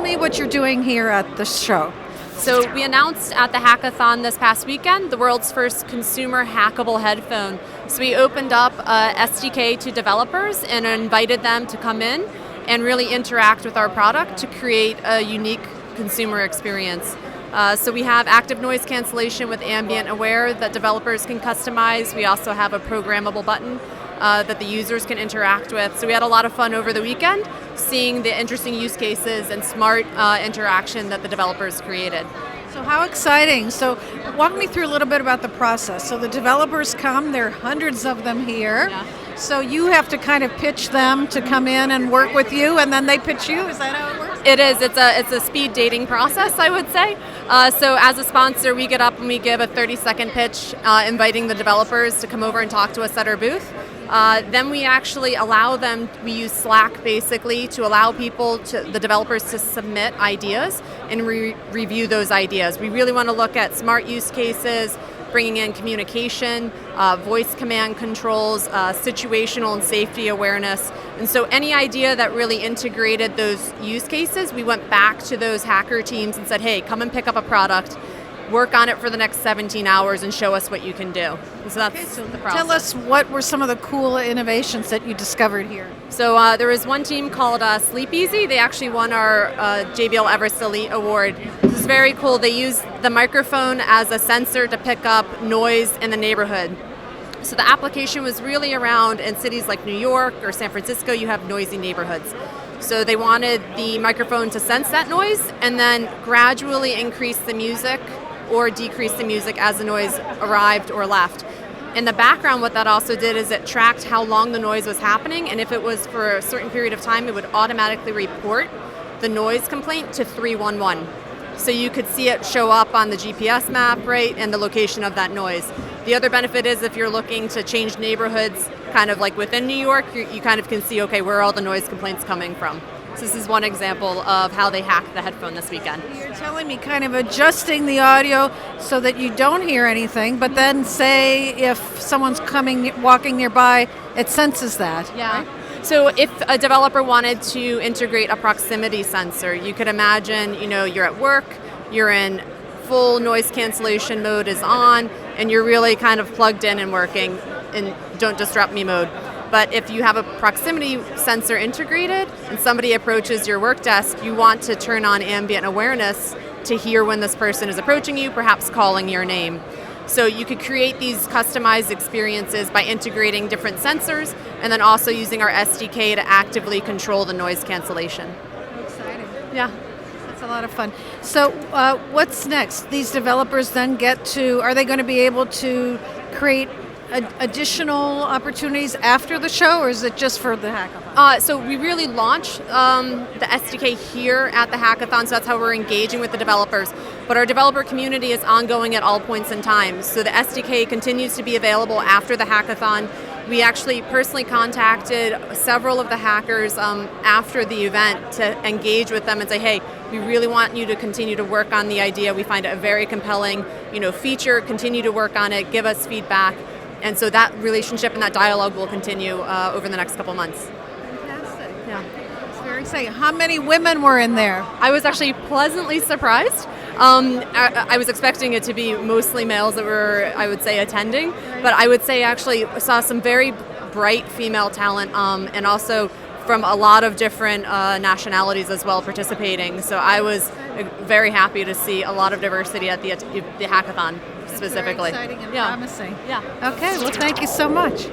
me what you're doing here at the show. So we announced at the hackathon this past weekend the world's first consumer hackable headphone. So we opened up a SDK to developers and invited them to come in and really interact with our product to create a unique consumer experience. So we have active noise cancellation with ambient aware that developers can customize. We also have a programmable button that the users can interact with. So we had a lot of fun over the weekend seeing the interesting use cases and smart interaction that the developers created. So how exciting. So walk me through a little bit about the process. So the developers come, there are hundreds of them here. Yeah. So you have to kind of pitch them to come in and work with you, and then they pitch you? Is that how it works? It is. It's a speed dating process, I would say. So as a sponsor, we get up and we give a 30-second pitch inviting the developers to come over and talk to us at our booth. Then we actually allow them, we use Slack basically to allow the developers to submit ideas and review those ideas. We really want to look at smart use cases, bringing in communication, voice command controls, situational and safety awareness. And so any idea that really integrated those use cases, we went back to those hacker teams and said, hey, come and pick up a product, work on it for the next 17 hours and show us what you can do. So that's the process. Tell us what were some of the cool innovations that you discovered here. So there was one team called Sleep Easy. They actually won our JBL Everest Elite Award. This is very cool. They use the microphone as a sensor to pick up noise in the neighborhood. So the application was really around in cities like New York or San Francisco, you have noisy neighborhoods. So they wanted the microphone to sense that noise and then gradually increase the music or decrease the music as the noise arrived or left. In the background, what that also did is it tracked how long the noise was happening, and if it was for a certain period of time, it would automatically report the noise complaint to 311. So you could see it show up on the GPS map, right, and the location of that noise. The other benefit is if you're looking to change neighborhoods, kind of like within New York, you kind of can see, okay, where are all the noise complaints coming from? So this is one example of how they hacked the headphone this weekend. You're telling me kind of adjusting the audio so that you don't hear anything, but then say if someone's walking nearby, it senses that. Yeah. Right? So if a developer wanted to integrate a proximity sensor, you could imagine, you're at work, you're in full noise cancellation mode is on, and you're really kind of plugged in and working in don't disrupt me mode. But if you have a proximity sensor integrated and somebody approaches your work desk, you want to turn on ambient awareness to hear when this person is approaching you, perhaps calling your name. So you could create these customized experiences by integrating different sensors and then also using our SDK to actively control the noise cancellation. Exciting. Yeah. That's a lot of fun. So what's next? These developers then are they going to be able to create additional opportunities after the show, or is it just for the hackathon? So we really launched the SDK here at the hackathon, so that's how we're engaging with the developers. But our developer community is ongoing at all points in time. So the SDK continues to be available after the hackathon. We actually personally contacted several of the hackers after the event to engage with them and say, hey, we really want you to continue to work on the idea. We find it a very compelling feature. Continue to work on it. Give us feedback. And so that relationship and that dialogue will continue over the next couple months. Fantastic. Yeah. It's very exciting. How many women were in there? I was actually pleasantly surprised. I was expecting it to be mostly males that were, I would say, attending. But I would say actually saw some very bright female talent and also from a lot of different nationalities as well participating. So I was very happy to see a lot of diversity at the hackathon specifically. Very exciting and yeah. promising. Yeah. Okay, well, thank you so much.